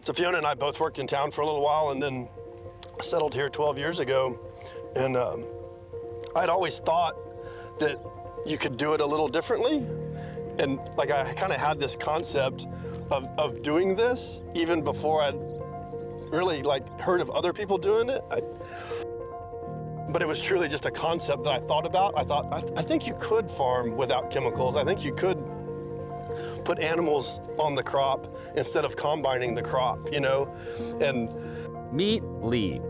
So Fiona and I both worked in town for a little while and then settled here 12 years ago. And I'd always thought that you could do it a little differently. And like I kind of had this concept of doing this even before I'd really like heard of other people doing it. But it was truly just a concept that I thought about. I thought, I think you could farm without chemicals. I think you could put animals on the crop instead of combining the crop, you know? And meet Lee.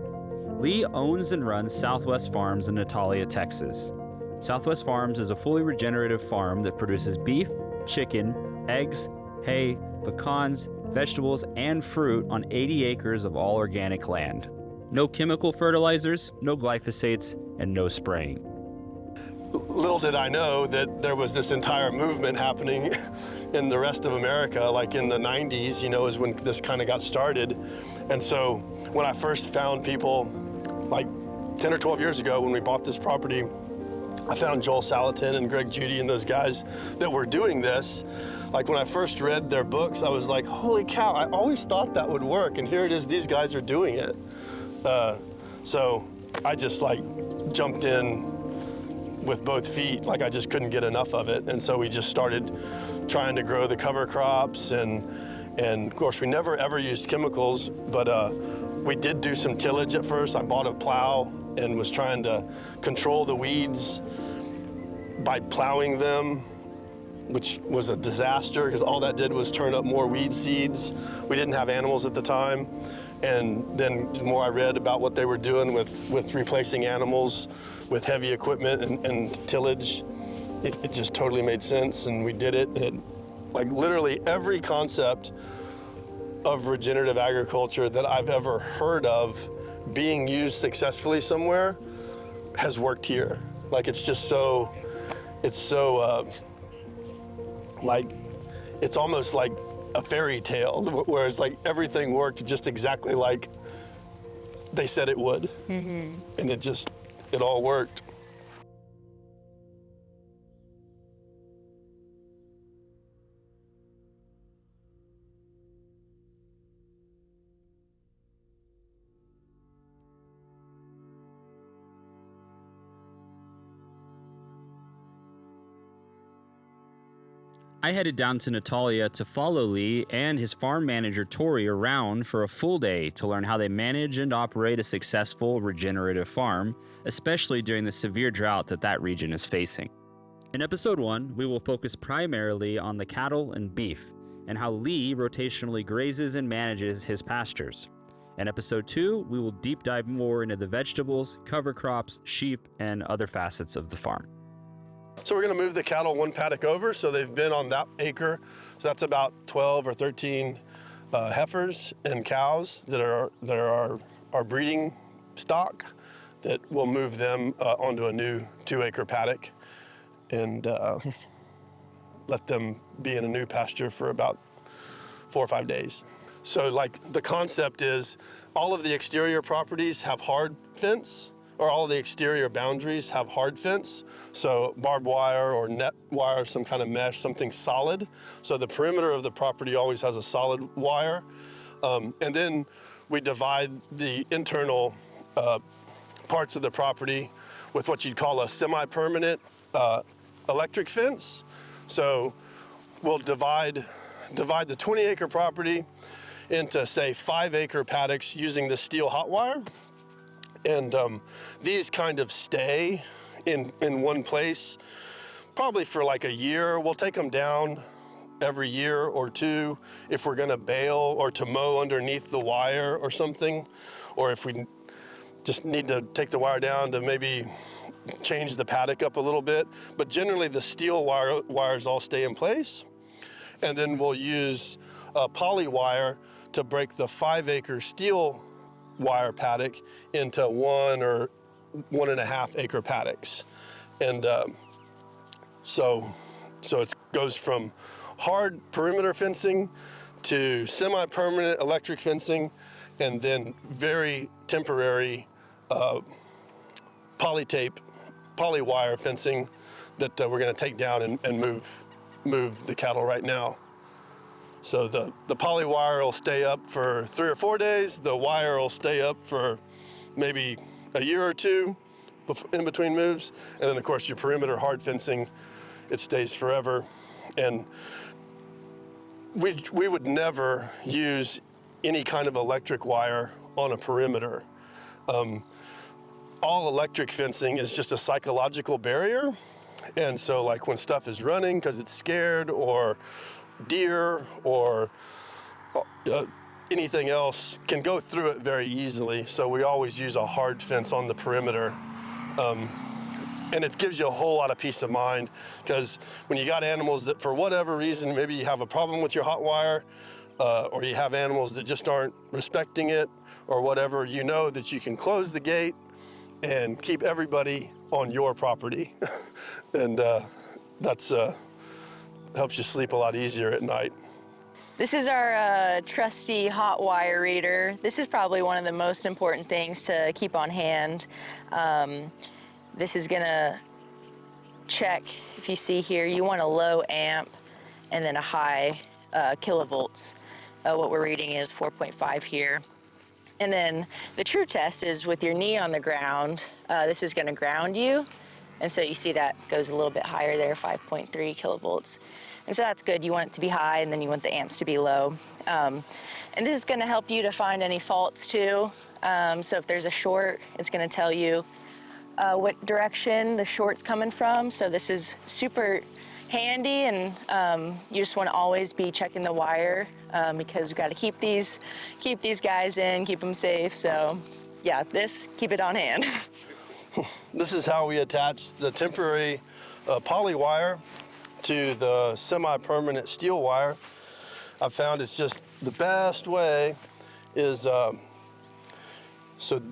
Lee owns and runs Southwest Farms in Natalia, Texas. Southwest Farms is a fully regenerative farm that produces beef, chicken, eggs, hay, pecans, vegetables, and fruit on 80 acres of all organic land. No chemical fertilizers, no glyphosates, and no spraying. Little did I know that there was this entire movement happening in the rest of America, like in the 90s, you know, is when this kind of got started. And so when I first found people, like 10 or 12 years ago when we bought this property, I found Joel Salatin and Greg Judy and those guys that were doing this. Like when I first read their books, I was like, holy cow, I always thought that would work. And here it is, these guys are doing it. So I just like jumped in with both feet, like I just couldn't get enough of it. And so we just started trying to grow the cover crops. And of course we never ever used chemicals, but we did do some tillage at first. I bought a plow and was trying to control the weeds by plowing them, which was a disaster because all that did was turn up more weed seeds. We didn't have animals at the time. And then the more I read about what they were doing with replacing animals with heavy equipment and tillage, it just totally made sense, and we did it. And like literally every concept of regenerative agriculture that I've ever heard of being used successfully somewhere has worked here. Like it's so like, it's almost like a fairy tale where it's like everything worked just exactly like they said it would. Mm-hmm. And it all worked. I headed down to Natalia to follow Lee and his farm manager Tori around for a full day to learn how they manage and operate a successful regenerative farm, especially during the severe drought that region is facing. In episode 1, we will focus primarily on the cattle and beef, and how Lee rotationally grazes and manages his pastures. In episode 2, we will deep dive more into the vegetables, cover crops, sheep, and other facets of the farm. So we're gonna move the cattle one paddock over, so they've been on that acre. So that's about 12 or 13 heifers and cows that are our breeding stock, that we'll move them onto a new 2-acre paddock and let them be in a new pasture for about 4 or 5 days. So like the concept is all of the exterior properties have hard fence, or all of the exterior boundaries have hard fence. So barbed wire or net wire, some kind of mesh, something solid. So the perimeter of the property always has a solid wire. And then we divide the internal parts of the property with what you'd call a semi-permanent electric fence. So we'll divide the 20-acre property into, say, 5-acre paddocks using the steel hot wire. And these kind of stay in one place, probably for like a year. We'll take them down every year or two if we're gonna bale or to mow underneath the wire or something, or if we just need to take the wire down to maybe change the paddock up a little bit. But generally the steel wires all stay in place. And then we'll use poly wire to break the 5-acre steel wire paddock into 1 or 1.5 acre paddocks. And so it goes from hard perimeter fencing to semi-permanent electric fencing, and then very temporary poly wire fencing that we're gonna take down and move the cattle right now. So the poly wire will stay up for 3 or 4 days. The wire will stay up for maybe a year or two in between moves. And then of course your perimeter hard fencing, it stays forever. And we would never use any kind of electric wire on a perimeter. All electric fencing is just a psychological barrier. And so like when stuff is running because it's scared, or deer or anything else can go through it very easily. So we always use a hard fence on the perimeter. And it gives you a whole lot of peace of mind, because when you got animals that for whatever reason, maybe you have a problem with your hot wire, or you have animals that just aren't respecting it or whatever, you know that you can close the gate and keep everybody on your property. And that's helps you sleep a lot easier at night. This is our trusty hot wire reader. This is probably one of the most important things to keep on hand. This is gonna check, if you see here, you want a low amp and then a high kilovolts. What we're reading is 4.5 here. And then the true test is with your knee on the ground. This is gonna ground you. And so you see that goes a little bit higher there, 5.3 kilovolts. And so that's good. You want it to be high, and then you want the amps to be low. And this is gonna help you to find any faults too. So if there's a short, it's gonna tell you what direction the short's coming from. So this is super handy, and you just wanna always be checking the wire because we've gotta keep these guys in, keep them safe. So yeah, keep it on hand. This is how we attach the temporary poly wire to the semi-permanent steel wire. I've found it's just the best way is, so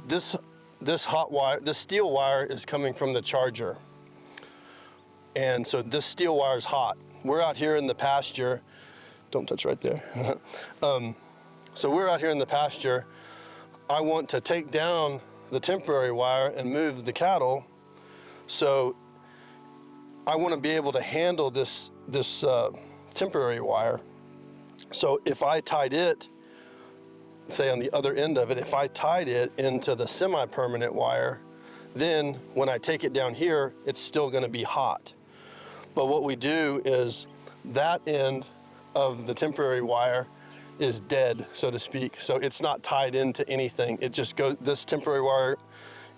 this hot wire, this steel wire is coming from the charger. And so this steel wire is hot. We're out here in the pasture. Don't touch right there. So we're out here in the pasture. I want to take down the temporary wire and move the cattle. So I want to be able to handle this temporary wire. So if I tied it, say on the other end of it, if I tied it into the semi-permanent wire, then when I take it down here, it's still going to be hot. But what we do is that end of the temporary wire is dead, so to speak. So it's not tied into anything. It just goes, this temporary wire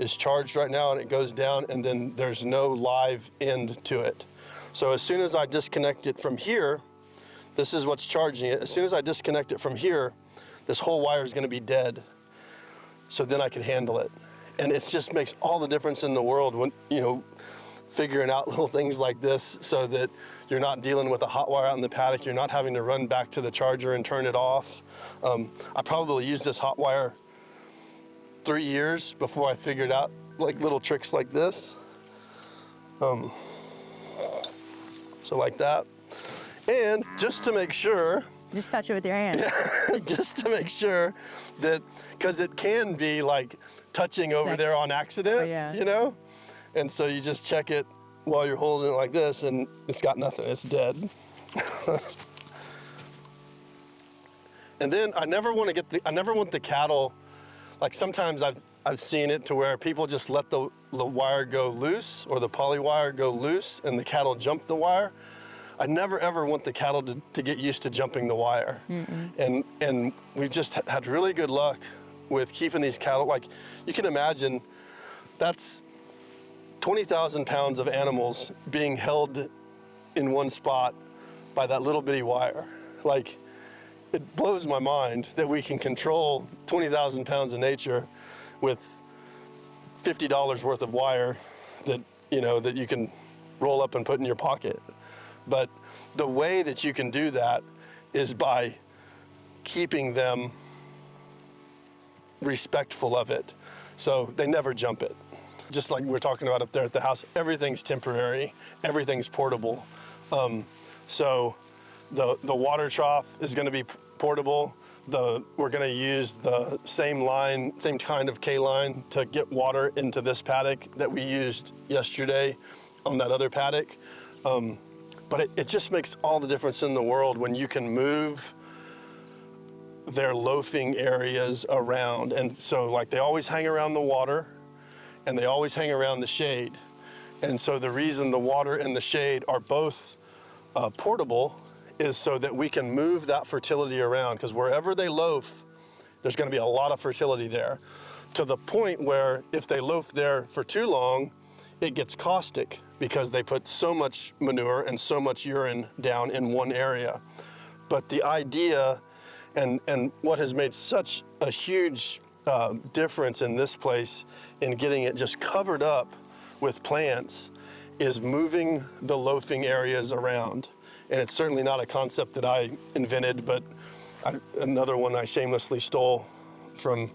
is charged right now and it goes down, and then there's no live end to it. So as soon as I disconnect it from here, this is what's charging it. As soon as I disconnect it from here, this whole wire is gonna be dead. So then I can handle it. And it just makes all the difference in the world when, figuring out little things like this, so that you're not dealing with a hot wire out in the paddock. You're not having to run back to the charger and turn it off. I probably used this hot wire 3 years before I figured out like little tricks like this. So like that. And just to make sure, Just touch it with your hand. yeah, just to make sure that, because it can be like touching over there on accident, Oh, yeah. And so you just check it while you're holding it like this, and it's got nothing, it's dead. And then I never want the cattle, like sometimes I've seen it to where people just let the wire go loose, or the poly wire go loose, and the cattle jump the wire. I never ever want the cattle to get used to jumping the wire. And we've just had really good luck with keeping these cattle. Like you can imagine, that's 20,000 pounds of animals being held in one spot by that little bitty wire. Like, it blows my mind that we can control 20,000 pounds of nature with $50 worth of wire that you can roll up and put in your pocket. But the way that you can do that is by keeping them respectful of it. So they never jump it. Just like we're talking about up there at the house, everything's temporary, everything's portable. So the water trough is gonna be portable. We're gonna use the same kind of K line to get water into this paddock that we used yesterday on that other paddock. But it just makes all the difference in the world when you can move their loafing areas around. And so like they always hang around the water and they always hang around the shade. And so the reason the water and the shade are both portable is so that we can move that fertility around, because wherever they loaf, there's going to be a lot of fertility there, to the point where if they loaf there for too long, it gets caustic because they put so much manure and so much urine down in one area. But the idea and what has made such a huge difference in this place in getting it just covered up with plants is moving the loafing areas around. And it's certainly not a concept that I invented, but another one I shamelessly stole from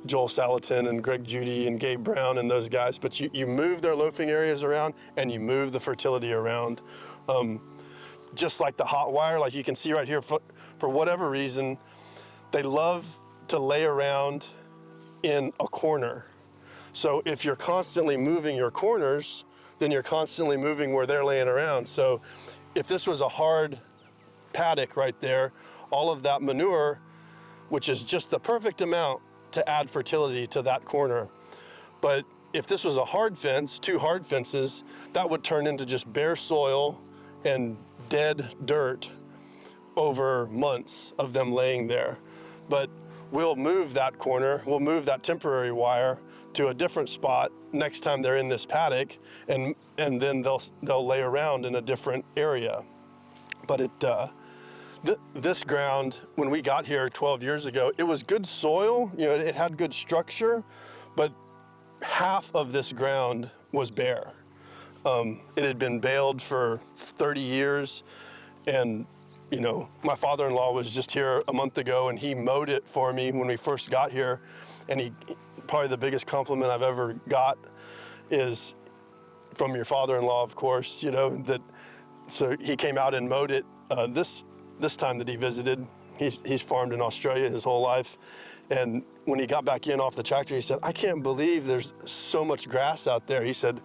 Joel Salatin and Greg Judy and Gabe Brown and those guys. But you move their loafing areas around and you move the fertility around. Just like the hot wire, like you can see right here, for whatever reason, they love to lay around in a corner. So if you're constantly moving your corners, then you're constantly moving where they're laying around. So if this was a hard paddock right there, all of that manure, which is just the perfect amount to add fertility to that corner. But if this was a hard fence, 2 hard fences, that would turn into just bare soil and dead dirt over months of them laying there. But we'll move that corner, we'll move that temporary wire to a different spot next time they're in this paddock, and then they'll lay around in a different area. But this ground, when we got here 12 years ago, it was good soil, it had good structure, but half of this ground was bare. It had been baled for 30 years, and my father-in-law was just here a month ago, and he mowed it for me when we first got here, and probably the biggest compliment I've ever got is from your father-in-law, of course, so he came out and mowed it this time that he visited. He's farmed in Australia his whole life, and when he got back in off the tractor, he said, "I can't believe there's so much grass out there." He said,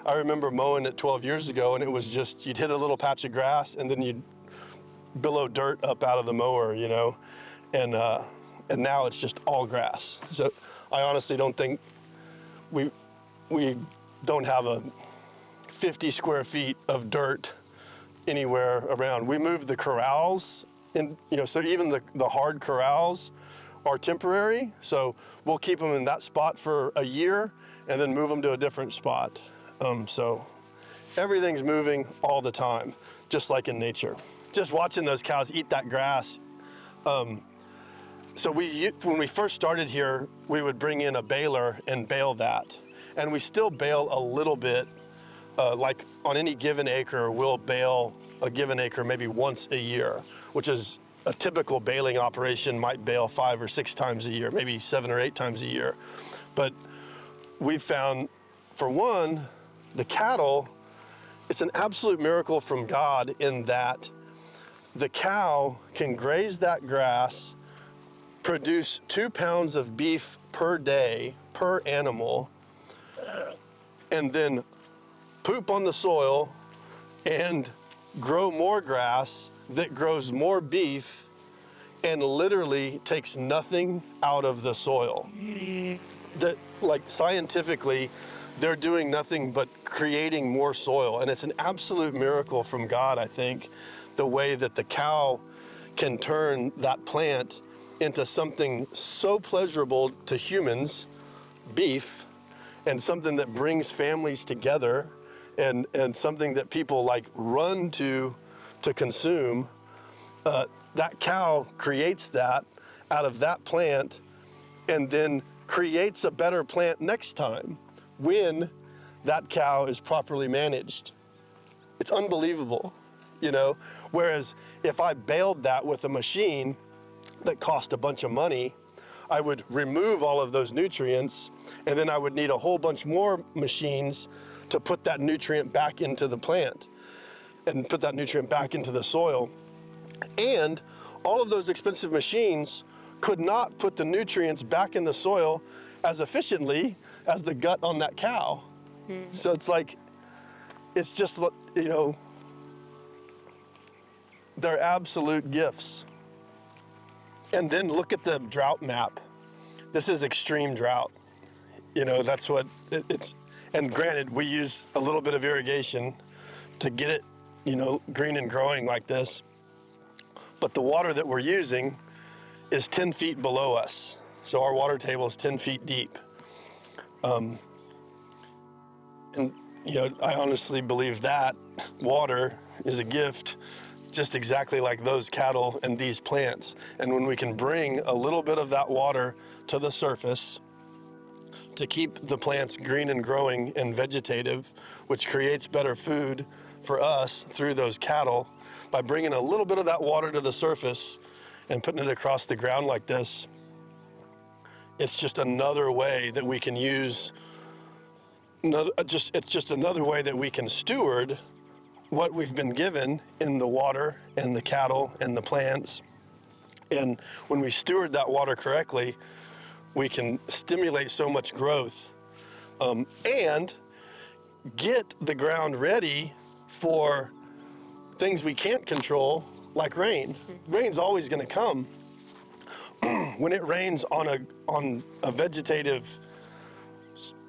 "I remember mowing it 12 years ago, and it was just, you'd hit a little patch of grass and then you'd billow dirt up out of the mower, and now it's just all grass." So I honestly don't think we don't have a 50 square feet of dirt anywhere around. We moved the corrals, and so even the hard corrals are temporary. So we'll keep them in that spot for a year and then move them to a different spot. So everything's moving all the time, just like in nature. Just watching those cows eat that grass. So when we first started here, we would bring in a baler and bale that. And we still bale a little bit, like on any given acre, we'll bale a given acre maybe once a year, which is a typical baling operation might bale 5 or 6 times a year, maybe 7 or 8 times a year. But we've found, for one, the cattle, it's an absolute miracle from God in that the cow can graze that grass, produce 2 pounds of beef per day, per animal, and then poop on the soil and grow more grass that grows more beef and literally takes nothing out of the soil. That, like, scientifically, they're doing nothing but creating more soil. And it's an absolute miracle from God, I think, the way that the cow can turn that plant into something so pleasurable to humans, beef, and something that brings families together, and something that people like run to consume. That cow creates that out of that plant and then creates a better plant next time when that cow is properly managed. It's unbelievable, Whereas if I baled that with a machine that cost a bunch of money, I would remove all of those nutrients, and then I would need a whole bunch more machines to put that nutrient back into the plant and put that nutrient back into the soil. And all of those expensive machines could not put the nutrients back in the soil as efficiently as the gut on that cow. So it's just, they're absolute gifts. And then look at the drought map. This is extreme drought. You know, that's what it's, and granted, we use a little bit of irrigation to get it, you know, green and growing like this. But the water that we're using is 10 feet below us. So our water table is 10 feet deep. And, you know, I honestly believe that water is a gift, just exactly like those cattle and these plants. And when we can bring a little bit of that water to the surface to keep the plants green and growing and vegetative, which creates better food for us through those cattle, by bringing a little bit of that water to the surface and putting it across the ground like this, it's just another way that we can use, it's just another way that we can steward what we've been given in the water and the cattle and the plants. And when we steward that water correctly, we can stimulate so much growth and get the ground ready for things we can't control, like rain. Rain's always going to come. When it rains on a vegetative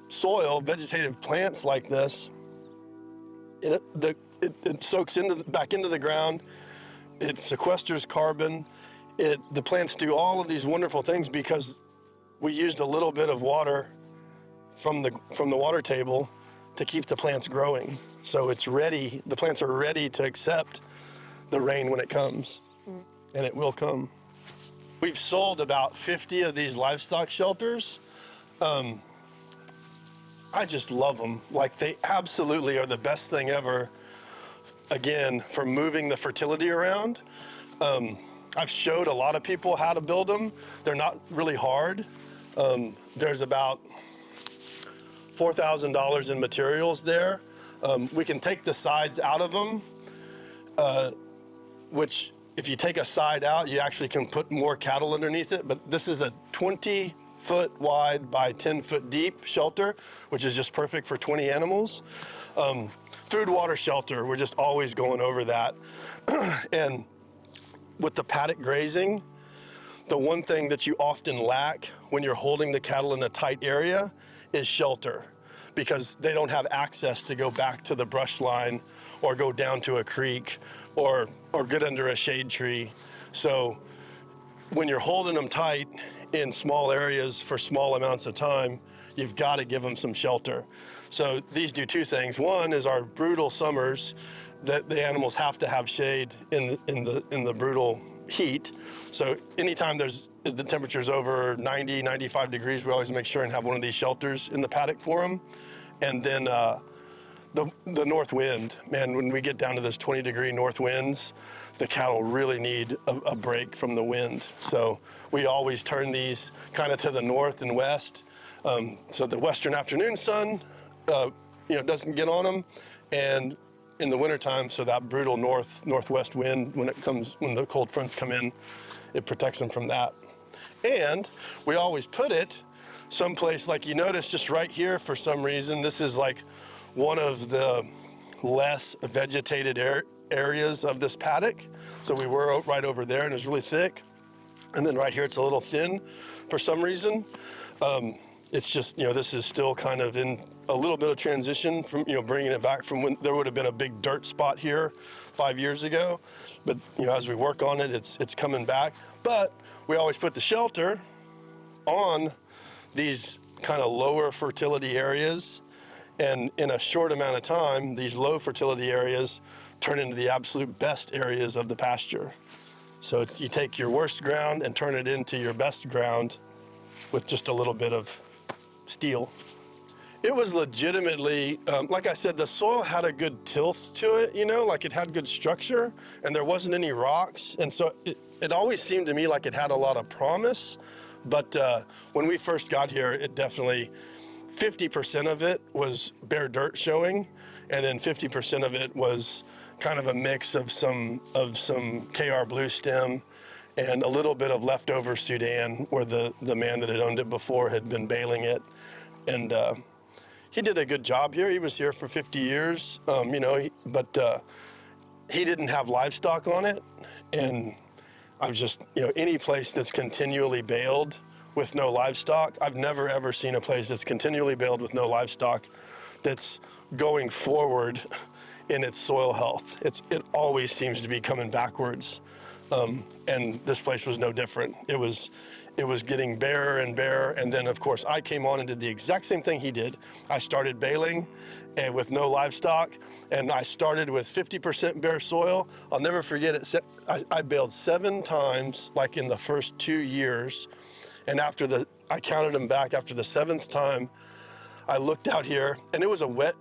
soil, vegetative plants like this, it soaks back into the ground. It sequesters carbon. The plants do all of these wonderful things because we used a little bit of water from the water table to keep the plants growing. So it's ready. The plants are ready to accept the rain when it comes, and it will come. We've sold about 50 of these livestock shelters. I just love them. Like, they absolutely are the best thing ever, again, for moving the fertility around. I've showed a lot of people how to build them. They're not really hard. There's about $4,000 in materials there. We can take the sides out of them, which if you take a side out, you actually can put more cattle underneath it. But this is a 20-foot wide by 10-foot deep shelter, which is just perfect for 20 animals. Food, water, shelter, we're just always going over that. And with the paddock grazing, the one thing that you often lack when you're holding the cattle in a tight area is shelter, because they don't have access to go back to the brush line or go down to a creek or get under a shade tree. So when you're holding them tight in small areas for small amounts of time, you've got to give them some shelter. So these do two things. One is our brutal summers that the animals have to have shade in the brutal heat. So anytime the temperature's over 90, 95 degrees, we always make sure and have one of these shelters in the paddock for them. And then the north wind, man, when we get down to those 20-degree north winds, the cattle really need a break from the wind. So we always turn these kind of to the north and west, so the western afternoon sun doesn't get on them, and in the wintertime, so that brutal northwest wind, when the cold fronts come in, it protects them from that. And we always put it someplace, like you notice just right here for some reason, this is like one of the less vegetated areas of this paddock. So we were right over there and it's really thick. And then right here, it's a little thin for some reason. It's just, this is still kind of in a little bit of transition from, bringing it back from when there would have been a big dirt spot here 5 years ago. But, as we work on it, it's coming back. But we always put the shelter on these kind of lower fertility areas. And in a short amount of time, these low fertility areas turn into the absolute best areas of the pasture. So you take your worst ground and turn it into your best ground with just a little bit of steel. It was legitimately, like I said, the soil had a good tilth to it, like it had good structure and there wasn't any rocks. And so it always seemed to me like it had a lot of promise. But when we first got here, it definitely, 50% of it was bare dirt showing, and then 50% of it was kind of a mix of some KR blue stem and a little bit of leftover Sudan, where the man that had owned it before had been baling it. And he did a good job here. He was here for 50 years, but he didn't have livestock on it. And I've just, any place that's continually baled with no livestock, I've never ever seen a place that's continually baled with no livestock that's going forward in its soil health. It always seems to be coming backwards. And this place was no different. It was getting barer and barer. And then of course I came on and did the exact same thing he did. I started baling and with no livestock, and I started with 50% bare soil. I'll never forget it. I baled 7 times, like in the first 2 years. And I counted them back after the 7th time, I looked out here, and it was a wet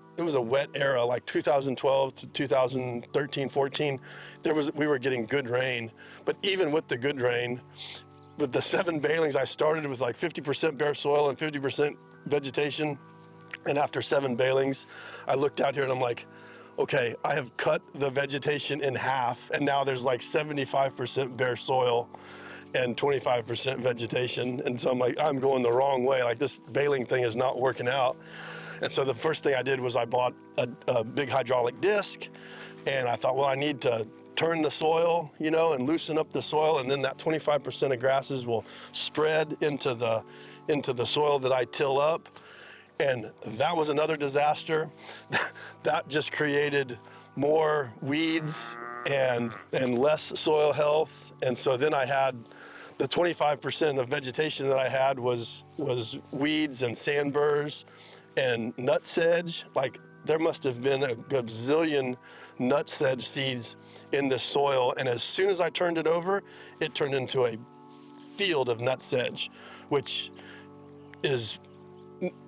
era, like 2012 to 2013, 14. We were getting good rain, but even with the good rain, with the 7 balings, I started with like 50% bare soil and 50% vegetation. And after 7 balings, I looked out here and I'm like, okay, I have cut the vegetation in half, and now there's like 75% bare soil and 25% vegetation. And so I'm like, I'm going the wrong way. Like, this baling thing is not working out. And so the first thing I did was I bought a big hydraulic disc, and I thought, well, I need to turn the soil, and loosen up the soil, and then that 25% of grasses will spread into the soil that I till up. And that was another disaster. That just created more weeds and less soil health. And so then I had the 25% of vegetation that I had was weeds and sandburrs and nut sedge. Like, there must have been a gazillion nut sedge seeds in the soil. And as soon as I turned it over, it turned into a field of nut sedge, which is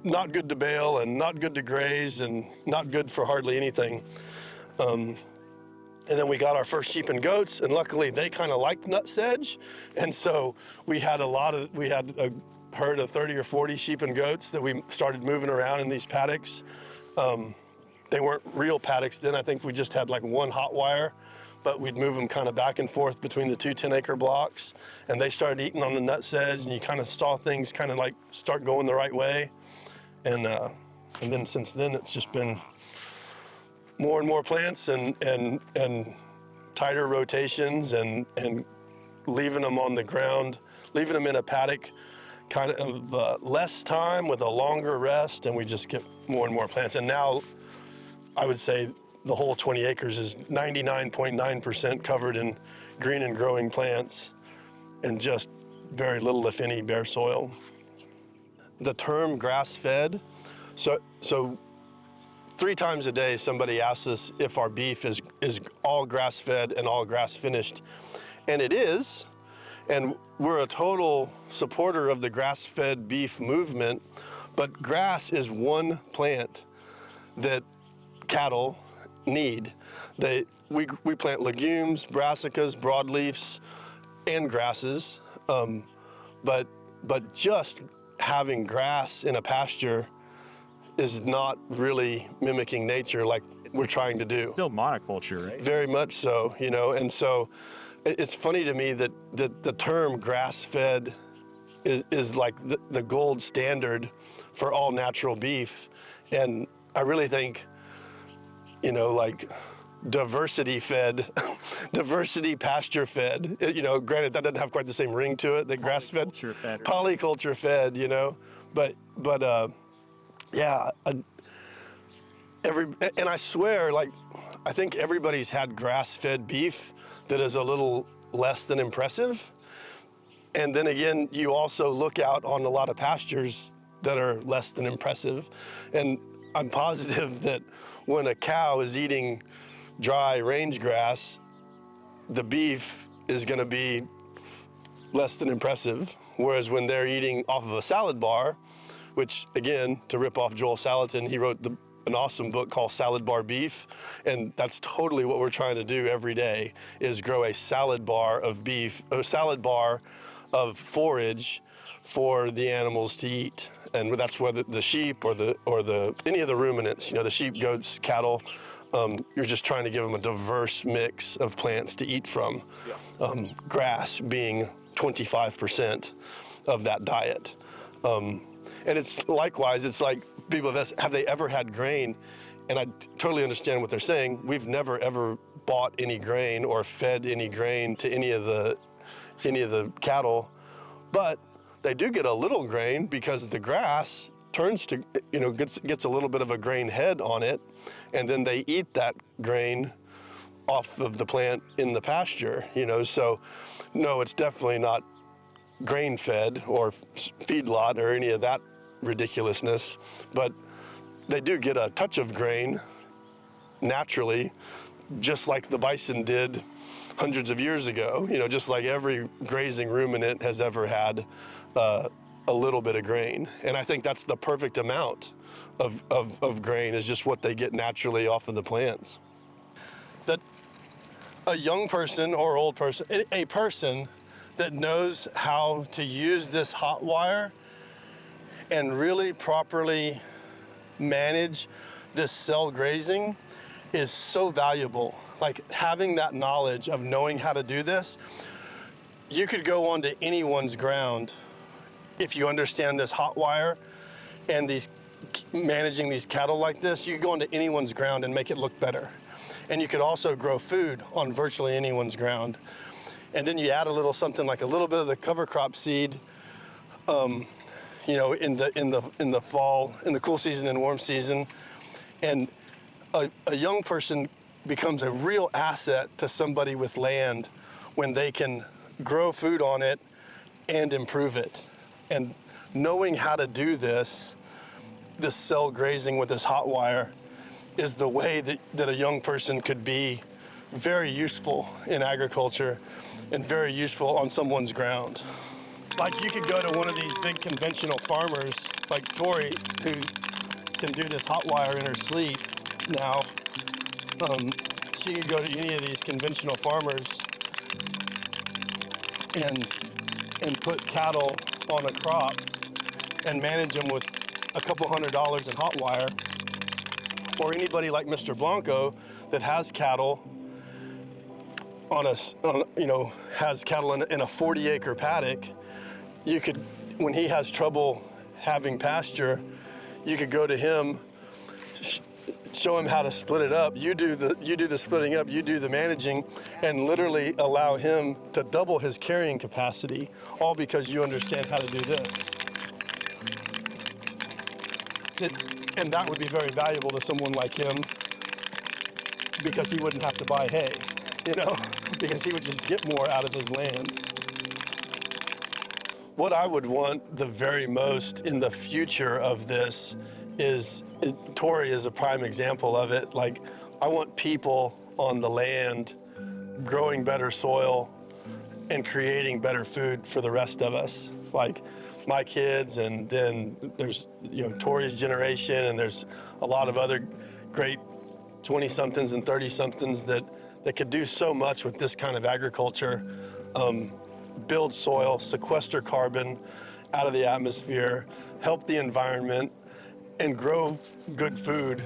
not good to bale and not good to graze and not good for hardly anything. And then we got our first sheep and goats, and luckily they kind of liked nut sedge. And so we had a herd of 30 or 40 sheep and goats that we started moving around in these paddocks. They weren't real paddocks then. I think we just had like one hot wire, but we'd move them kind of back and forth between the 2 10-acre blocks. And they started eating on the nut sedge, and you kind of saw things kind of like start going the right way. And then since then, it's just been more and more plants and tighter rotations and leaving them on the ground, leaving them in a paddock, kind of less time with a longer rest, and we just get more and more plants. And now I would say the whole 20 acres is 99.9% covered in green and growing plants and just very little, if any, bare soil. The term grass-fed, so 3 times a day somebody asks us if our beef is all grass-fed and all grass-finished, and it is, and we're a total supporter of the grass-fed beef movement, but grass is one plant that cattle need. We plant legumes, brassicas, broadleafs, and grasses, but just having grass in a pasture is not really mimicking nature like we're trying to do. Still monoculture, right? Very much so, and so it's funny to me that the term grass-fed is like the gold standard for all natural beef. And I really think, like diversity fed, diversity pasture fed, granted that doesn't have quite the same ring to it that grass fed, polyculture fed, but yeah, and I swear, like, I think everybody's had grass fed beef that is a little less than impressive. And then again, you also look out on a lot of pastures that are less than impressive. And I'm positive that when a cow is eating dry range grass, the beef is going to be less than impressive. Whereas when they're eating off of a salad bar, which again, to rip off Joel Salatin, he wrote an awesome book called Salad Bar Beef. And that's totally what we're trying to do every day, is grow a salad bar of beef, a salad bar of forage for the animals to eat. And that's whether the sheep or any of the ruminants, the sheep, goats, cattle, you're just trying to give them a diverse mix of plants to eat from. Yeah. Grass being 25% of that diet. And it's likewise, it's like people have they ever had grain? And I totally understand what they're saying. We've never ever bought any grain or fed any grain to any of the any of the cattle, but they do get a little grain because the grass turns to, gets a little bit of a grain head on it, and then they eat that grain off of the plant in the pasture, so no, it's definitely not grain fed or feedlot or any of that ridiculousness, but they do get a touch of grain naturally, just like the bison did hundreds of years ago, just like every grazing ruminant has ever had a little bit of grain. And I think that's the perfect amount of grain, is just what they get naturally off of the plants. That a young person or old person, a person that knows how to use this hot wire and really properly manage this cell grazing is so valuable. Like, having that knowledge of knowing how to do this, you could go onto anyone's ground if you understand this hot wire and managing these cattle like this. You could go onto anyone's ground and make it look better. And you could also grow food on virtually anyone's ground. And then you add something like a little bit of the cover crop seed, in the fall, in the cool season and warm season, and a young person becomes a real asset to somebody with land when they can grow food on it and improve it. And knowing how to do this cell grazing with this hot wire is the way that a young person could be very useful in agriculture and very useful on someone's ground. Like, you could go to one of these big conventional farmers like Tori, who can do this hot wire in her sleep now. She could go to any of these conventional farmers and put cattle on a crop and manage them with a couple $100 in hot wire. Or anybody like Mr. Blanco that has cattle has cattle in a 40-acre paddock. You could, when he has trouble having pasture, you could go to him, show him how to split it up. You do the splitting up, you do the managing, and literally allow him to double his carrying capacity, all because you understand how to do this. And that would be very valuable to someone like him, because he wouldn't have to buy hay, because he would just get more out of his land. What I would want the very most in the future of this is, Tori is a prime example of it. Like, I want people on the land growing better soil and creating better food for the rest of us. Like my kids, and then there's, Tori's generation, and there's a lot of other great 20-somethings and 30-somethings that could do so much with this kind of agriculture. Build soil, sequester carbon out of the atmosphere, help the environment, and grow good food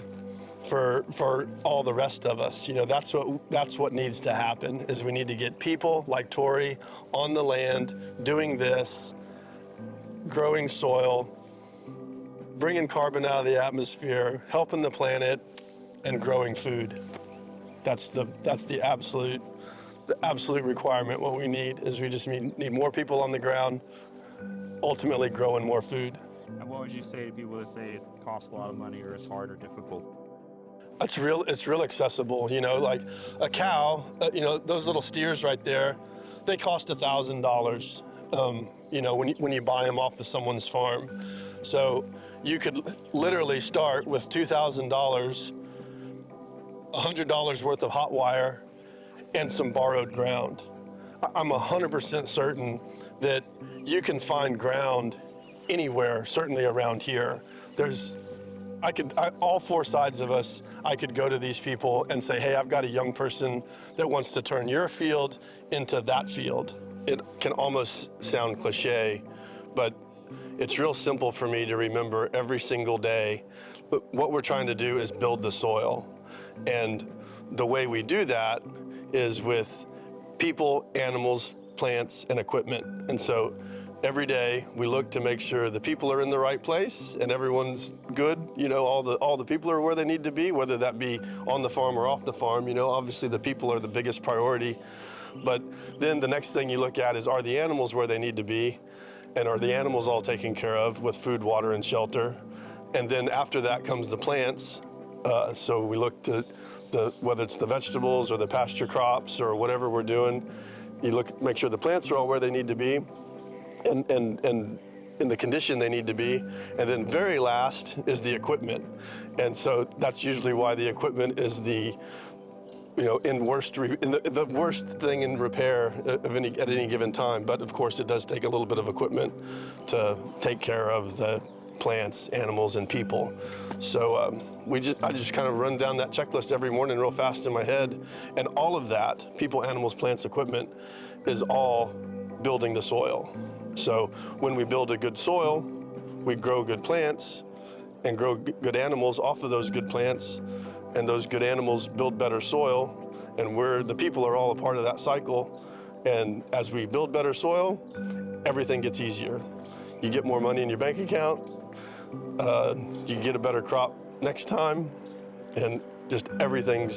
for all the rest of us. That's what needs to happen, is we need to get people like Tori on the land doing this, growing soil, bringing carbon out of the atmosphere, helping the planet, and growing food. That's the absolute requirement. What we need is we just need more people on the ground, ultimately growing more food. And what would you say to people that say it costs a lot of money or it's hard or difficult? It's real accessible. Like a cow, those little steers right there, they cost $1,000. When you buy them off of someone's farm. So you could literally start with $2,000, $100 worth of hot wire, and some borrowed ground. I'm 100% certain that you can find ground anywhere, certainly around here. All four sides of us, I could go to these people and say, hey, I've got a young person that wants to turn your field into that field. It can almost sound cliche, but it's real simple for me to remember every single day. But what we're trying to do is build the soil. And the way we do that is with people, animals, plants, and equipment. And so every day we look to make sure the people are in the right place and everyone's good. All the people are where they need to be, whether that be on the farm or off the farm. Obviously the people are the biggest priority. But then the next thing you look at is, are the animals where they need to be? And are the animals all taken care of with food, water, and shelter? And then after that comes the plants. So we look to whether it's the vegetables or the pasture crops or whatever we're doing, you make sure the plants are all where they need to be and in the condition they need to be. And then very last is the equipment. And so that's usually why the equipment is the worst thing in repair at any given time. But of course, it does take a little bit of equipment to take care of the plants, animals, and people. So I just kind of run down that checklist every morning real fast in my head, and all of that, people, animals, plants, equipment, is all building the soil. So when we build a good soil, we grow good plants and grow good animals off of those good plants, and those good animals build better soil, and the people are all a part of that cycle. And as we build better soil, everything gets easier. You get more money in your bank account, you get a better crop next time, and just everything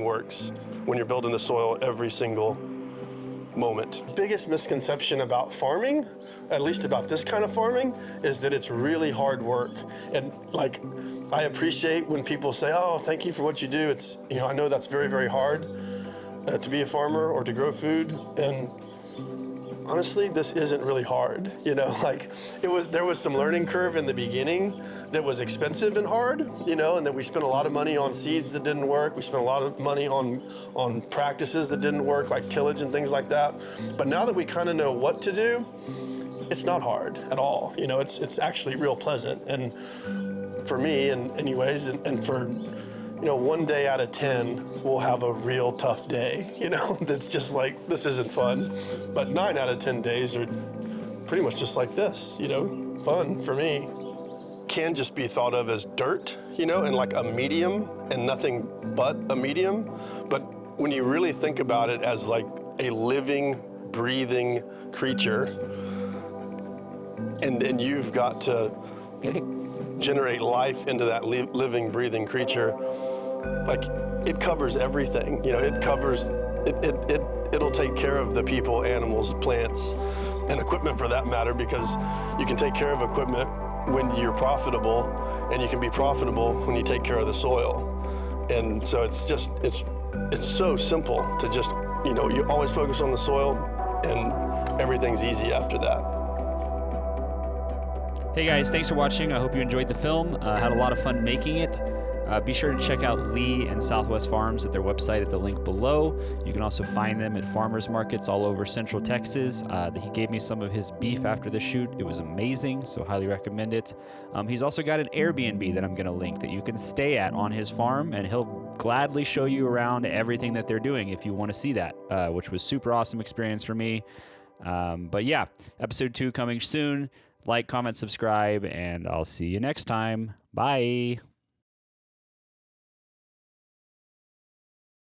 works when you're building the soil every single moment. Biggest misconception about farming, at least about this kind of farming, is that it's really hard work. And I appreciate when people say, "Oh, thank you for what you do." It's, I know that's very, very hard to be a farmer or to grow food. And honestly, this isn't really hard. There was some learning curve in the beginning that was expensive and hard, and that we spent a lot of money on seeds that didn't work. We spent a lot of money on practices that didn't work, like tillage and things like that. But now that we kind of know what to do, it's not hard at all. It's actually real pleasant. And for me, anyways, and for 1 day out of 10, we'll have a real tough day, that's just like, this isn't fun. But 9 out of 10 days are pretty much just like this, fun for me. Can just be thought of as dirt, and like a medium and nothing but a medium. But when you really think about it as like a living, breathing creature, and you've got to generate life into that living, breathing creature, like it covers everything. It'll take care of the people, animals, plants, and equipment for that matter, because you can take care of equipment when you're profitable, and you can be profitable when you take care of the soil. And so it's so simple to just, you always focus on the soil, and everything's easy after that. Hey guys, thanks for watching. I hope you enjoyed the film. Had a lot of fun making it. Be sure to check out Lee and Southwest Farms at their website at the link below. You can also find them at farmers markets all over Central Texas. He gave me some of his beef after the shoot. It was amazing, so highly recommend it. He's also got an Airbnb that I'm going to link that you can stay at on his farm, and he'll gladly show you around everything that they're doing if you want to see that, which was super awesome experience for me. But yeah, episode 2 coming soon. Like, comment, subscribe, and I'll see you next time. Bye.